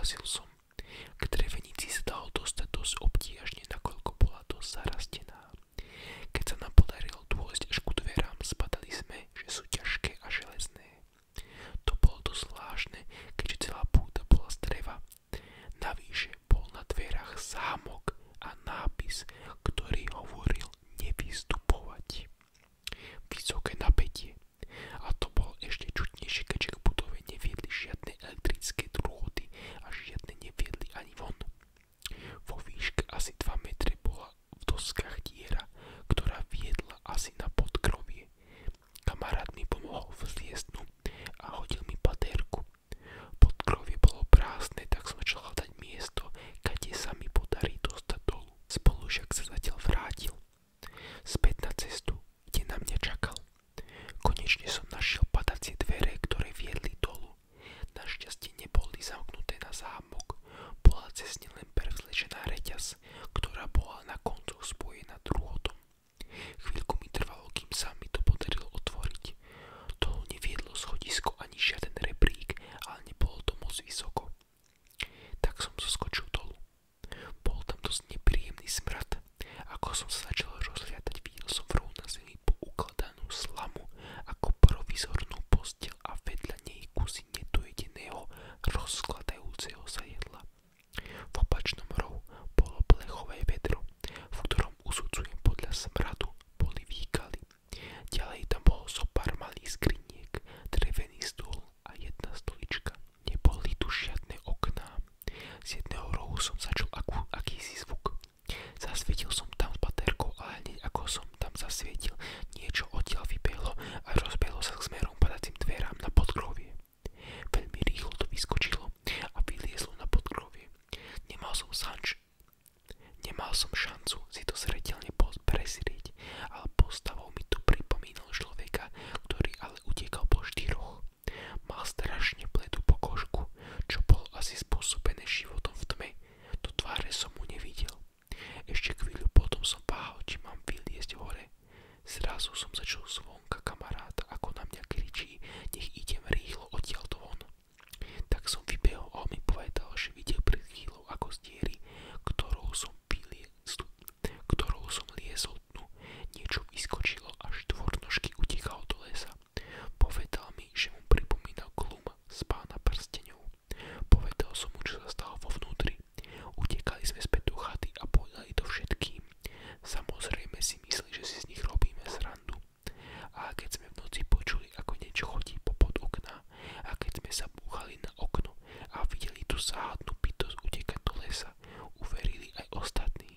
Narazil som. K drevenici sa dalo dostať dosť obtiažne, nakoľko bola dosť zarastená. Keď sa nám podarilo dôjsť až ku dverám, zbadali sme, že sú ťažké a železné. To bolo dosť zvláštne, keďže celá púta bola z dreva. Navyše bol na dverách zámok a nápis, ktorý hovoril nevystupovať. Vysoké napätie. A to bolo ešte čudnejšie, keďže k budove neviedli žiadne elektrické drôty a žiadne neviedli ani von. Vo výške asi 2 metre bola v doskách diera, ktorá viedla asi na podkrovie. Kamarát mi pomohol vzliesť dnu a hodil mi patérku. Podkrovie bolo prázdne, tak som začal hľadať miesto, kde sa mi podarí dostať dolu. Spolužiak sa zatiaľ vrátil späť na cestu, kde na mňa čakal. Konečne som našiel padacie dvere, ktoré viedli dolu. Našťastie neboli zamknuté na zámok. Bola cez ne len prevlečená reťaz, ktorá bola na koncoch spojená drôtom. Chvíľku mi trvalo, kým sa mi to podarilo otvoriť. Dolu neviedlo schodisko ani žiaden rebrík, ale nebolo to moc vysoko. Tak som zoskočil dolu. Bol tam dosť nepríjemný smrad. Ako som sa začal rozhliadať, videl som v rohu na zemi poukladanú slamu ako provizornú posteľ a vedľa nej kusy nedojedeného rozkladajúceho sa jedla. V opačnom rohu bolo plechové vedro, v ktorom usudzujem podľa smradu boli výkaly. Ďalej tam bolo zopár malých skriniek, drevený stôl a jedna stolička. Neboli tu žiadne okná. Z jedného rohu som začul akýsi zvuk. Zasvietil som tam s batérkou, ale hneď ako som tam zasvietil, niečo odtiaľ vybehlo a rozbehlo sa k smerom padacím dverám na podkrovie. Veľmi rýchlo to vyskočilo a vyliezlo na podkrovie. Nemal som šancu si to zreteľne prezrieť, ale postavou mi to pripomínal človeka, ktorý ale utekal po štyroch. Mal strašne bledú pokožku, čo bolo asi spôsobené životom v tme. Do tváre som mu nevidel. Ešte chvíľu potom som váhal, či mám vyliezť hore. Zrazu som začul zvonka kamaráta, ako na mňa kričí, nech idem rýchlo odtiaľto von. Tak som vybehol a on mi povedal, že videl pred chvíľou, ako z diery, ktorou som liezol dnu, niečo vyskočilo a štvornožky utekalo do lesa. Povedal mi, že mu pripomínal Glum z Pána prsteňov. Povedal som mu, čo sa stalo vo vnútri. Utekali sme späť do chaty a povedali to všetkým. Samozrejme si mysleli, že si z nich robíme srandu. A keď sme v noci počuli, ako niečo chodí popod okna, a keď sme sa búchali na okno a videli tú záhadnú bytosť utekať do lesa, uverili aj ostatní.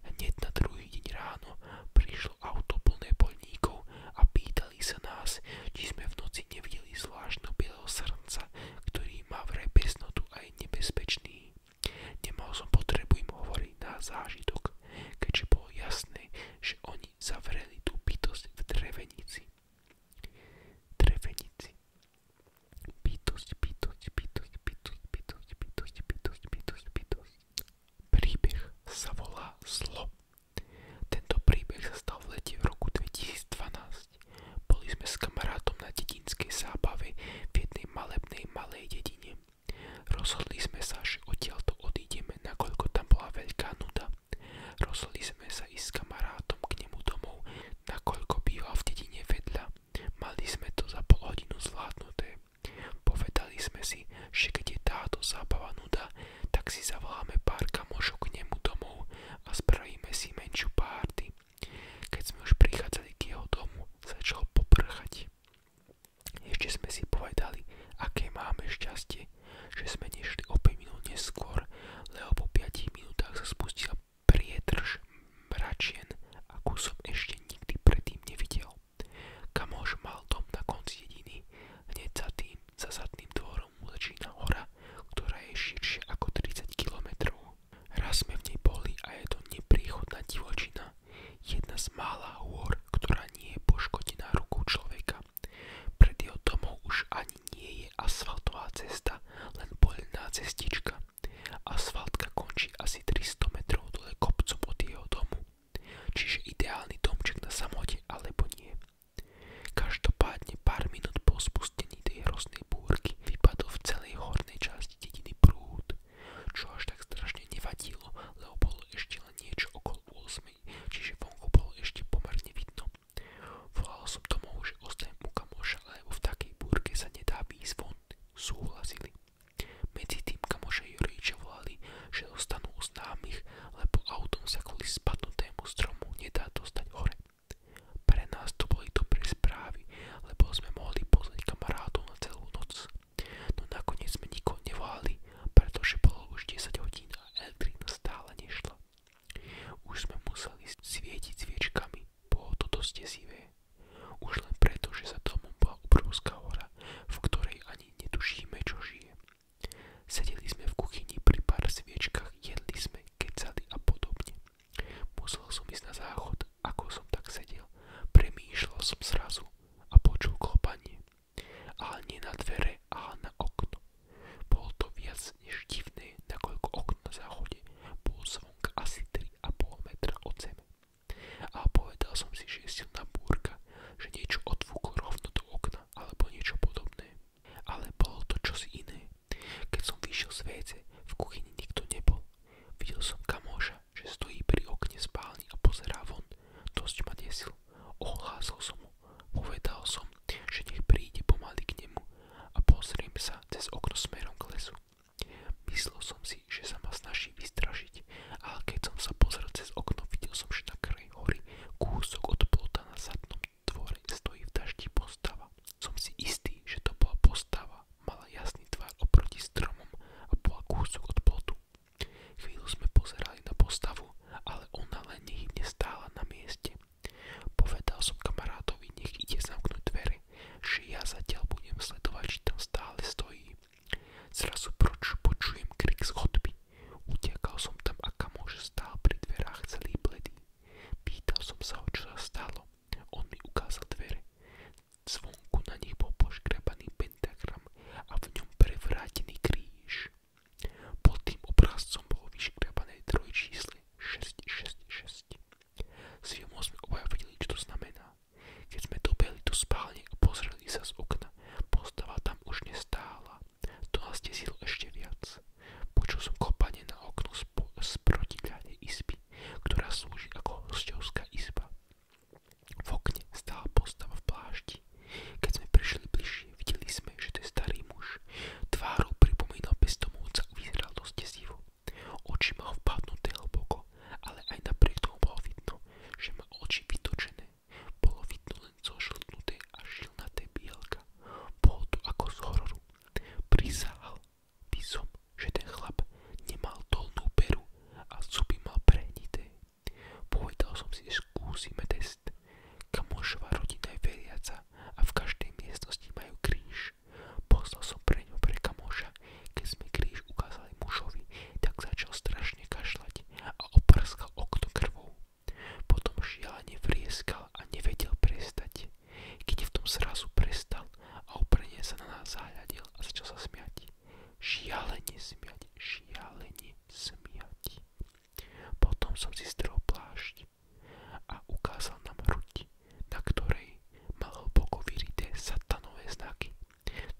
Hneď na druhý deň ráno prišlo auto plné poľníkov a pýtali sa nás, či sme v noci nevideli zvláštneho bieleho srnca, ktorý má vraj besnotu a je nebezpečný. Nemal som potrebu im hovoriť na zážitok, keďže bolo jasné, že oni zavreli tú bytosť v drevenici. Príbeh sa volá Zlo. Tento príbeh sa stal v lete v roku 2012. Boli sme s kamarátom na dedinskej zábave v jednej malebnej malej dedine. Rozhodli sme sa, že odtiaľto odídeme, nakoľko tam bola veľká nuda. Rozhodli sme sa ísť s kamarátom k nemu domov, nakoľko býval v dedine vedľa. Mali sme to za pol hodinu zvládnuté. Povedali sme si, že keď je táto zábava nuda, tak si zavoláme pár kamošov k nemu domov a spravíme si menšiu párty. Keď sme už prichádzali k jeho domu, začal poprchať. Ešte sme si povedali, aké máme šťastie, že sme nešli o 5 minút neskôr, lebo po 5 minútach sa spustila priedrž mračien, akú som ešte nikdy predtým nevidel. Kamoš mal dom na konci dediny, hneď za zadným dvorom mu začína hora, ktorá je širšia ako 30 kilometrov. Raz sme v nej boli a je to nepriechodná divočina, jedna z mála hôr, ktorá nie je poškodená rukou človeka. Pred jeho domom už ani nie je asfaltová cesta, len poľná cestička. Asfaltka končí asi 300 metrov dole kopcom od jeho domu. Čiže ideálny domček na samote, alebo nie. Každopádne pár minút po spustení tej hroznej búrky vypadol v celej hornej časti dediny prúd. WC, v kuchyni nikto nebol. Videl som kamoša, že stojí pri okne spálni a pozerá von. Dosť ma desil. Ohlásil som mu. Povedal som, že nech príde pomaly k nemu a pozriem sa cez okno smerom k lesu. Myslel som si, že sa ma snaží vystrašiť, ale keď som sa pozrel cez okno, videl som, že na kraji hory kúsok od plota na zadnom dvore stojí v daždi postava. Som si istý, že to bola postava, mala jasný tvár oproti stromom a bola kúsok od plotu. Chvíľu sme pozerali na postavu, ale ona len nehybne stála na mieste. Povedal som kamarátovi, nech ide zamknúť dvere, že ja zatiaľ budem sledovať, či tam stále stojí. Zrazu počujem krik z chodby. Utiekal som tam a kamoš stál pri dverách celý bledý. Pýtal som sa ho, čo sa stalo. On mi ukázal dvere. Zvonku na nich bol poškrebaný pentagram a v ňom prevrátený kríž. Pod tým obrazcom bolo vyškrebané trojčísle 666. S filmom sme obaja vedeli, čo to znamená. Keď sme dobehli do spálne a pozreli sa z okna, postava tam už nestála. To nás desilo ešte viac. Počul som kopanie na okno z protikľadnej izby, ktorá slúži ako hosťovská izba. V okne stála postava v plášti. Keď sme prišli bližšie, videli sme, že to je starý muž. Tvárou pripomínal bezdomovca a vyzeral dosť desivo. Oči mal vpadnuté hlboko, ale aj napriek tomu bolo vidno, že má oči vytočené. Bolo vidno len zožltnuté a žilnaté bielka. Bolo to ako z hororu. Prisahal by som, že ten chlap nemal dolnú peru a zuby mal prehnité. Povedal som si, že skúsime test. Kamošova rodina je veriaca a v každej miestnosti majú kríž. Poslal som pre kamoša. Keď sme kríž ukázali mužovi, tak začal strašne kašľať a oprskal okno krvou. Potom šialene vrieskal a nevedel prestať. Keď v tom zrazu prestal a úprene sa na nás zahľadil a začal sa smiať. Šialene smiať. Potom som si strel plášť a ukázal nám hruď, na ktorej mal hlboko vyrité satanové znaky.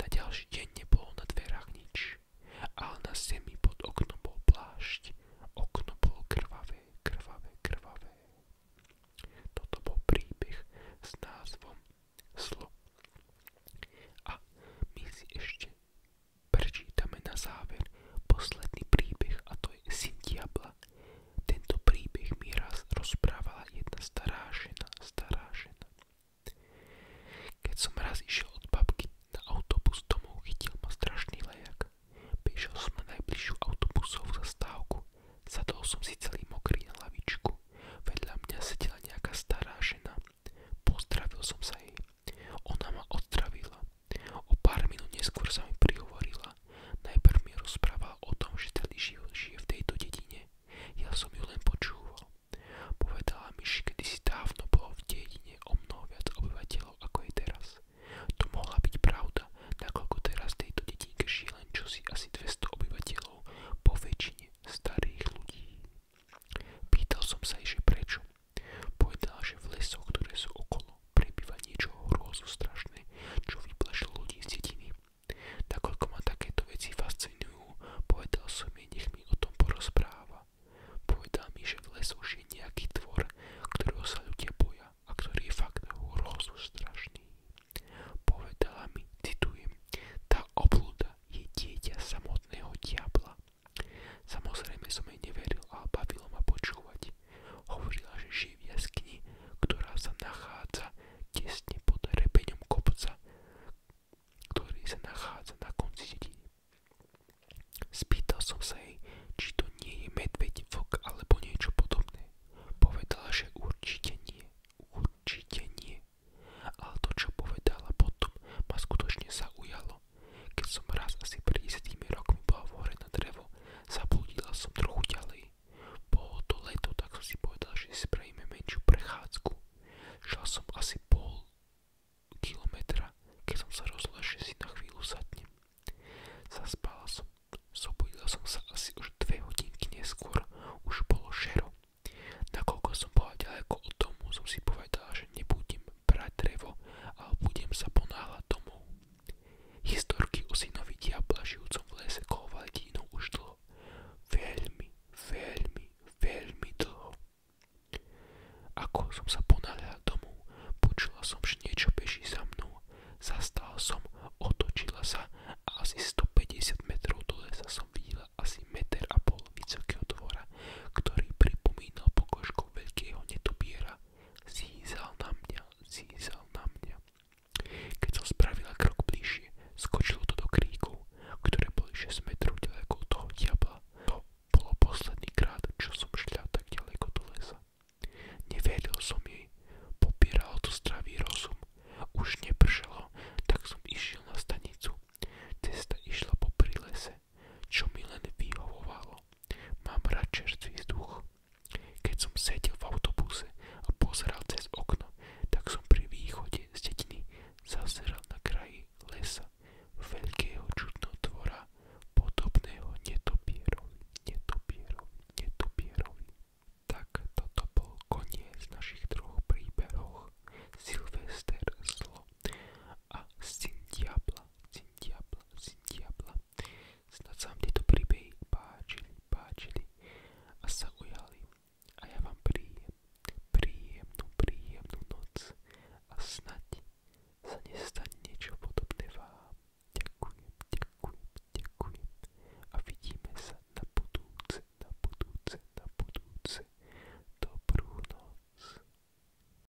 Na ďalší deň nebolo na dverách nič, ale na zemi pod oknom bol plášť. Okno bolo krvavé. Toto bol príbeh s názvom Zlo. A my si ešte prečítame na záver posledný príbeh a to je Syn diabla. Tento príbeh mi raz rozprával ako som sa